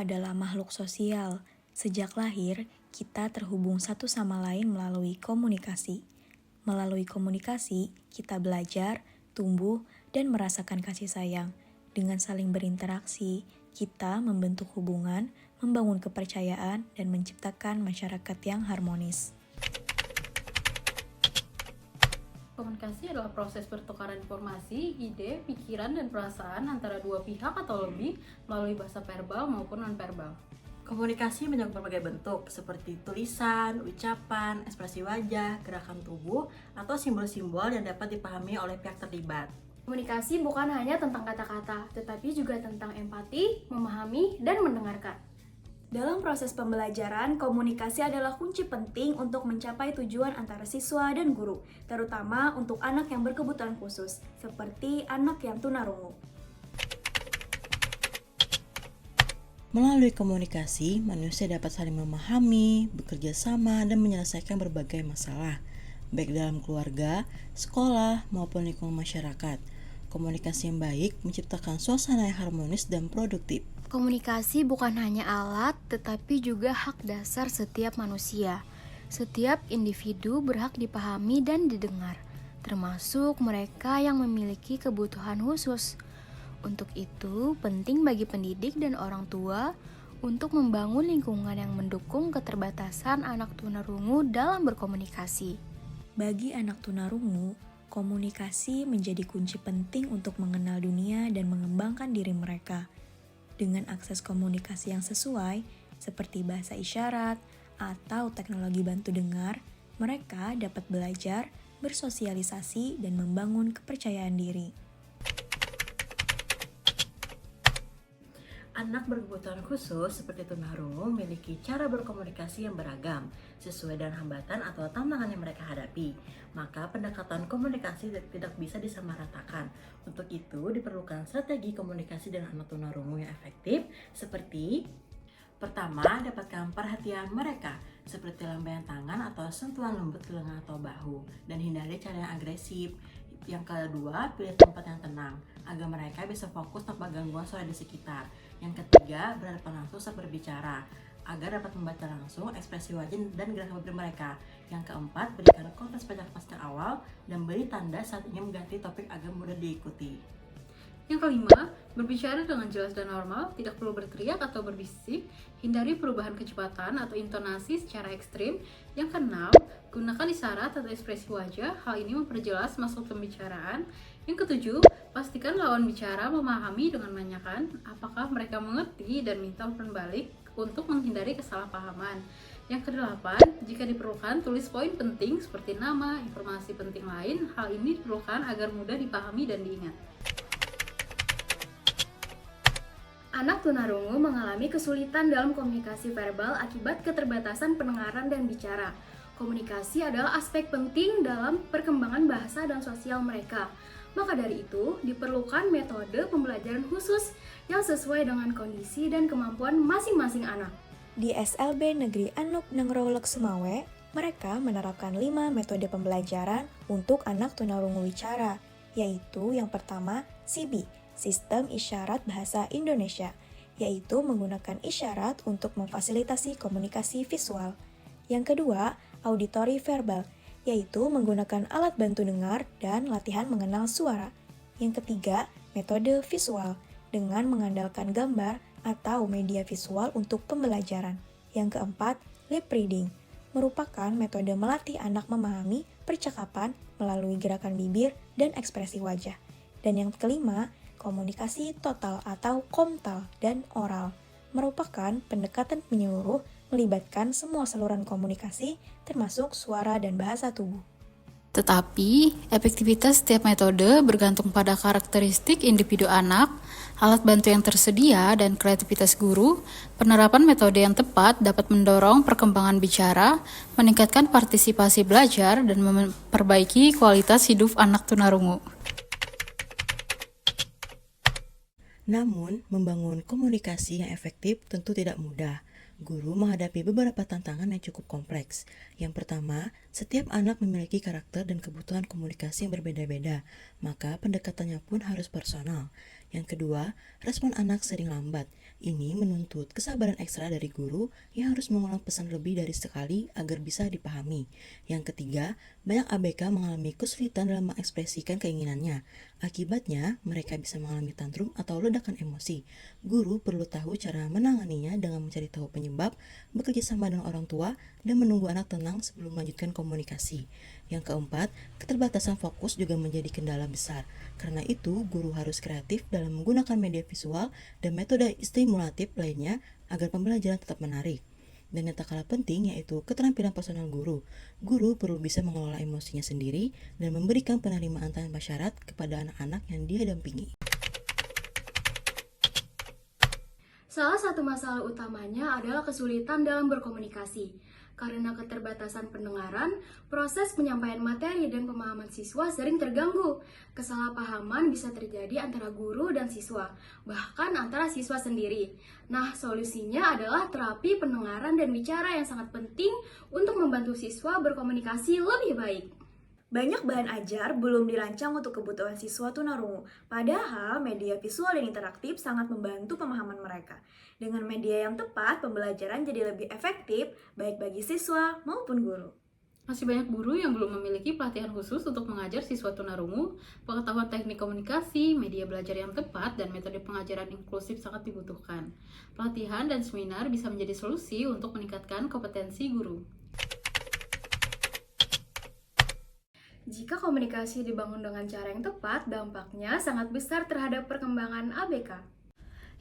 adalah makhluk sosial. Sejak lahir, kita terhubung satu sama lain melalui komunikasi. Melalui komunikasi, kita belajar, tumbuh, dan merasakan kasih sayang. Dengan saling berinteraksi, kita membentuk hubungan, membangun kepercayaan, dan menciptakan masyarakat yang harmonis. Komunikasi adalah proses pertukaran informasi, ide, pikiran, dan perasaan antara dua pihak atau lebih melalui bahasa verbal maupun non-verbal. Komunikasi mencakup berbagai bentuk seperti tulisan, ucapan, ekspresi wajah, gerakan tubuh, atau simbol-simbol yang dapat dipahami oleh pihak terlibat. Komunikasi bukan hanya tentang kata-kata, tetapi juga tentang empati, memahami, dan mendengarkan. Dalam proses pembelajaran, komunikasi adalah kunci penting untuk mencapai tujuan antara siswa dan guru, terutama untuk anak yang berkebutuhan khusus, seperti anak yang tunarungu. Melalui komunikasi, manusia dapat saling memahami, bekerja sama, dan menyelesaikan berbagai masalah, baik dalam keluarga, sekolah, maupun lingkungan masyarakat. Komunikasi yang baik menciptakan suasana yang harmonis dan produktif. Komunikasi bukan hanya alat, tetapi juga hak dasar setiap manusia. Setiap individu berhak dipahami dan didengar, termasuk mereka yang memiliki kebutuhan khusus. Untuk itu, penting bagi pendidik dan orang tua untuk membangun lingkungan yang mendukung keterbatasan anak tunarungu dalam berkomunikasi. Bagi anak tunarungu, komunikasi menjadi kunci penting untuk mengenal dunia dan mengembangkan diri mereka. Dengan akses komunikasi yang sesuai, seperti bahasa isyarat atau teknologi bantu dengar, mereka dapat belajar, bersosialisasi, dan membangun kepercayaan diri. Anak berkebutuhan khusus seperti tunarungu memiliki cara berkomunikasi yang beragam sesuai dengan hambatan atau tantangan yang mereka hadapi. Maka pendekatan komunikasi tidak bisa disamaratakan. Untuk itu diperlukan strategi komunikasi dengan anak tunarungu yang efektif seperti: pertama, dapatkan perhatian mereka seperti lambaian tangan atau sentuhan lembut ke lengan atau bahu, dan hindari cara yang agresif. Yang kedua, pilih tempat yang tenang agar mereka bisa fokus tanpa gangguan suara di sekitar. Yang ketiga, berhadapan langsung saat berbicara agar dapat membaca langsung ekspresi wajah dan gerakan bibir mereka. Yang keempat, berikan konteks pasca awal dan beri tanda saat ingin mengganti topik agar mudah diikuti. Yang kelima, berbicara dengan jelas dan normal, tidak perlu berteriak atau berbisik, hindari perubahan kecepatan atau intonasi secara ekstrim. Yang keenam, gunakan isyarat atau ekspresi wajah, hal ini memperjelas maksud pembicaraan. Yang ketujuh, pastikan lawan bicara memahami dengan menanyakan apakah mereka mengerti dan minta umpan balik untuk menghindari kesalahpahaman. Yang kedelapan, jika diperlukan, tulis poin penting seperti nama, informasi penting lain. Hal ini diperlukan agar mudah dipahami dan diingat. Anak tunarungu mengalami kesulitan dalam komunikasi verbal akibat keterbatasan pendengaran dan bicara. Komunikasi adalah aspek penting dalam perkembangan bahasa dan sosial mereka. Maka dari itu, diperlukan metode pembelajaran khusus yang sesuai dengan kondisi dan kemampuan masing-masing anak. Di SLB Negeri Anuk Nengrolek Semawe, mereka menerapkan 5 metode pembelajaran untuk anak tunarungu wicara, yaitu yang pertama, SIBI, Sistem Isyarat Bahasa Indonesia, yaitu menggunakan isyarat untuk memfasilitasi komunikasi visual. Yang kedua, Auditori Verbal, yaitu menggunakan alat bantu dengar dan latihan mengenal suara. Yang ketiga, metode visual, dengan mengandalkan gambar atau media visual untuk pembelajaran. Yang keempat, lip reading, merupakan metode melatih anak memahami percakapan melalui gerakan bibir dan ekspresi wajah. Dan yang kelima, komunikasi total atau komtal dan oral, merupakan pendekatan menyeluruh melibatkan semua saluran komunikasi termasuk suara dan bahasa tubuh. Tetapi, efektivitas setiap metode bergantung pada karakteristik individu anak, alat bantu yang tersedia, dan kreativitas guru. Penerapan metode yang tepat dapat mendorong perkembangan bicara, meningkatkan partisipasi belajar, dan memperbaiki kualitas hidup anak tunarungu. Namun, membangun komunikasi yang efektif tentu tidak mudah. Guru menghadapi beberapa tantangan yang cukup kompleks. Yang pertama, setiap anak memiliki karakter dan kebutuhan komunikasi yang berbeda-beda, maka pendekatannya pun harus personal. Yang kedua, respon anak sering lambat. Ini menuntut kesabaran ekstra dari guru yang harus mengulang pesan lebih dari sekali agar bisa dipahami. Yang ketiga, banyak ABK mengalami kesulitan dalam mengekspresikan keinginannya. Akibatnya, mereka bisa mengalami tantrum atau ledakan emosi. Guru perlu tahu cara menanganinya dengan mencari tahu penyebab, bekerja sama dengan orang tua, dan menunggu anak tenang sebelum melanjutkan komunikasi. Yang keempat, keterbatasan fokus juga menjadi kendala besar. Karena itu, guru harus kreatif dalam menggunakan media visual dan metode stimulatif lainnya agar pembelajaran tetap menarik. Dan yang tak kalah penting yaitu keterampilan personal guru. Guru perlu bisa mengelola emosinya sendiri dan memberikan penerimaan tanpa syarat kepada anak-anak yang dia dampingi. Salah satu masalah utamanya adalah kesulitan dalam berkomunikasi. Karena keterbatasan pendengaran, proses penyampaian materi dan pemahaman siswa sering terganggu. Kesalahpahaman bisa terjadi antara guru dan siswa, bahkan antara siswa sendiri. Nah, solusinya adalah terapi pendengaran dan bicara yang sangat penting untuk membantu siswa berkomunikasi lebih baik. Banyak bahan ajar belum dirancang untuk kebutuhan siswa tunarungu, padahal media visual dan interaktif sangat membantu pemahaman mereka. Dengan media yang tepat, pembelajaran jadi lebih efektif, baik bagi siswa maupun guru. Masih banyak guru yang belum memiliki pelatihan khusus untuk mengajar siswa tunarungu. Pengetahuan teknik komunikasi, media belajar yang tepat, dan metode pengajaran inklusif sangat dibutuhkan. Pelatihan dan seminar bisa menjadi solusi untuk meningkatkan kompetensi guru. Jika komunikasi dibangun dengan cara yang tepat, dampaknya sangat besar terhadap perkembangan ABK.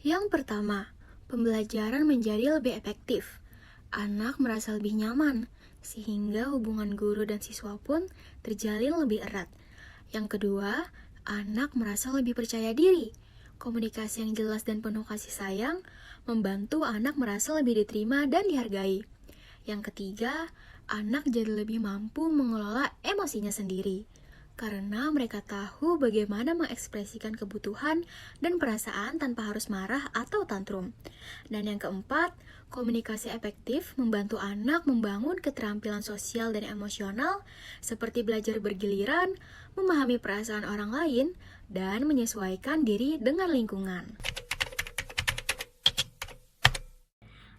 Yang pertama, pembelajaran menjadi lebih efektif. Anak merasa lebih nyaman, sehingga hubungan guru dan siswa pun terjalin lebih erat. Yang kedua, anak merasa lebih percaya diri. Komunikasi yang jelas dan penuh kasih sayang membantu anak merasa lebih diterima dan dihargai. Yang ketiga, anak jadi lebih mampu mengelola emosinya sendiri. Karena mereka tahu bagaimana mengekspresikan kebutuhan dan perasaan tanpa harus marah atau tantrum. Dan yang keempat, komunikasi efektif membantu anak membangun keterampilan sosial dan emosional seperti belajar bergiliran, memahami perasaan orang lain, dan menyesuaikan diri dengan lingkungan.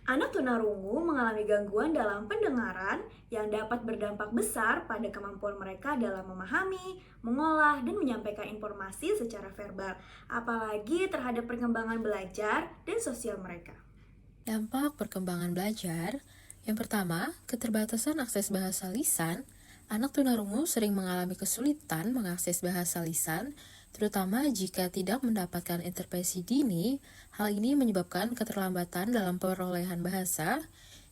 Anak tunarungu mengalami gangguan dalam pendengaran yang dapat berdampak besar pada kemampuan mereka dalam memahami, mengolah, dan menyampaikan informasi secara verbal, apalagi terhadap perkembangan belajar dan sosial mereka. Dampak perkembangan belajar, yang pertama, keterbatasan akses bahasa lisan. Anak tunarungu sering mengalami kesulitan mengakses bahasa lisan, terutama jika tidak mendapatkan intervensi dini. Hal ini menyebabkan keterlambatan dalam perolehan bahasa.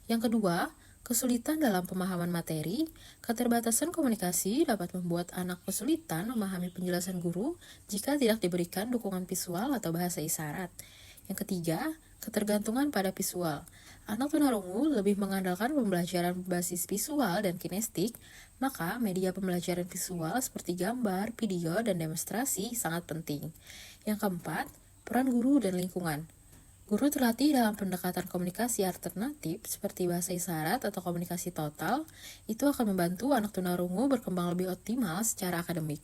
Yang kedua, kesulitan dalam pemahaman materi. Keterbatasan komunikasi dapat membuat anak kesulitan memahami penjelasan guru jika tidak diberikan dukungan visual atau bahasa isyarat. Yang ketiga, ketergantungan pada visual. Anak tunarungu lebih mengandalkan pembelajaran berbasis visual dan kinestik, maka media pembelajaran visual seperti gambar, video, dan demonstrasi sangat penting. Yang keempat, peran guru dan lingkungan. Guru terlatih dalam pendekatan komunikasi alternatif seperti bahasa isyarat atau komunikasi total, itu akan membantu anak tunarungu berkembang lebih optimal secara akademik.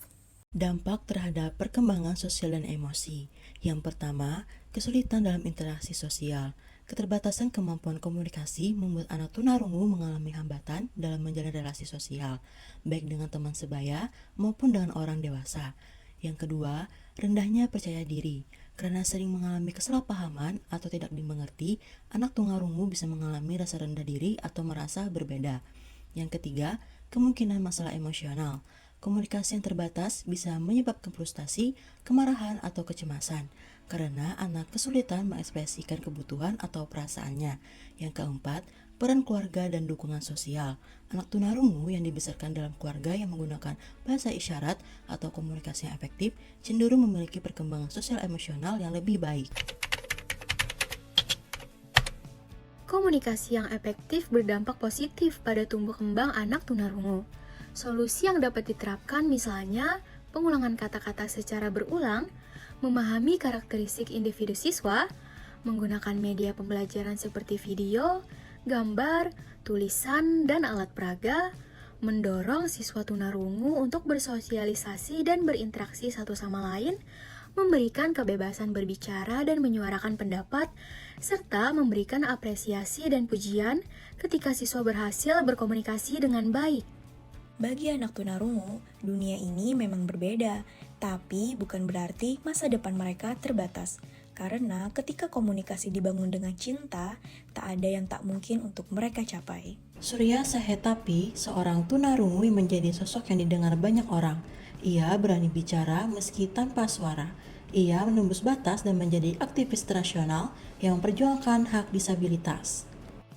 Dampak terhadap perkembangan sosial dan emosi. Yang pertama, kesulitan dalam interaksi sosial. Keterbatasan kemampuan komunikasi membuat anak tunarungu mengalami hambatan dalam menjalin relasi sosial, baik dengan teman sebaya maupun dengan orang dewasa. Yang kedua, rendahnya percaya diri. Karena sering mengalami kesalahpahaman atau tidak dimengerti, anak tunarungu bisa mengalami rasa rendah diri atau merasa berbeda. Yang ketiga, kemungkinan masalah emosional. Komunikasi yang terbatas bisa menyebabkan frustasi, kemarahan, atau kecemasan, karena anak kesulitan mengekspresikan kebutuhan atau perasaannya. Yang keempat, peran keluarga dan dukungan sosial. Anak tunarungu yang dibesarkan dalam keluarga yang menggunakan bahasa isyarat atau komunikasi yang efektif cenderung memiliki perkembangan sosial emosional yang lebih baik. Komunikasi yang efektif berdampak positif pada tumbuh kembang anak tunarungu. Solusi yang dapat diterapkan misalnya pengulangan kata-kata secara berulang, memahami karakteristik individu siswa, menggunakan media pembelajaran seperti video, gambar, tulisan, dan alat peraga, mendorong siswa tunarungu untuk bersosialisasi dan berinteraksi satu sama lain, memberikan kebebasan berbicara dan menyuarakan pendapat, serta memberikan apresiasi dan pujian ketika siswa berhasil berkomunikasi dengan baik. Bagi anak tunarungu, dunia ini memang berbeda, tapi bukan berarti masa depan mereka terbatas. Karena ketika komunikasi dibangun dengan cinta, tak ada yang tak mungkin untuk mereka capai. Surya Sahetapi, seorang tunarungu yang menjadi sosok yang didengar banyak orang. Ia berani bicara meski tanpa suara. Ia menembus batas dan menjadi aktivis internasional yang memperjuangkan hak disabilitas.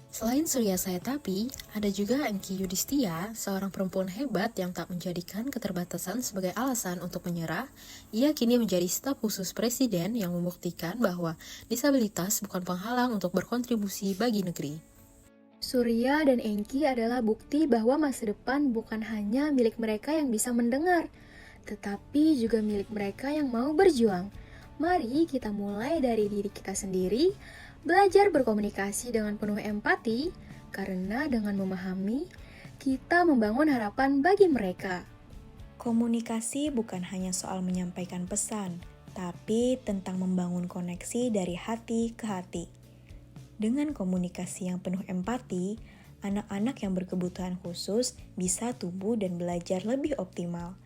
Selain Surya Saetapi, ada juga Engki Yudhistia, seorang perempuan hebat yang tak menjadikan keterbatasan sebagai alasan untuk menyerah. Ia kini menjadi staf khusus presiden yang membuktikan bahwa disabilitas bukan penghalang untuk berkontribusi bagi negeri. Surya dan Engki adalah bukti bahwa masa depan bukan hanya milik mereka yang bisa mendengar, tetapi juga milik mereka yang mau berjuang. Mari kita mulai dari diri kita sendiri, belajar berkomunikasi dengan penuh empati, karena dengan memahami, kita membangun harapan bagi mereka. Komunikasi bukan hanya soal menyampaikan pesan, tapi tentang membangun koneksi dari hati ke hati. Dengan komunikasi yang penuh empati, anak-anak yang berkebutuhan khusus bisa tumbuh dan belajar lebih optimal.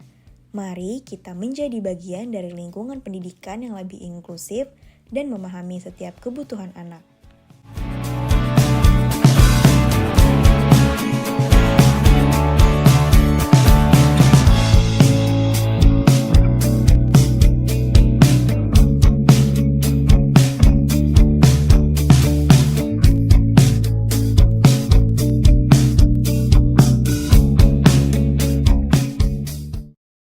Mari kita menjadi bagian dari lingkungan pendidikan yang lebih inklusif dan memahami setiap kebutuhan anak.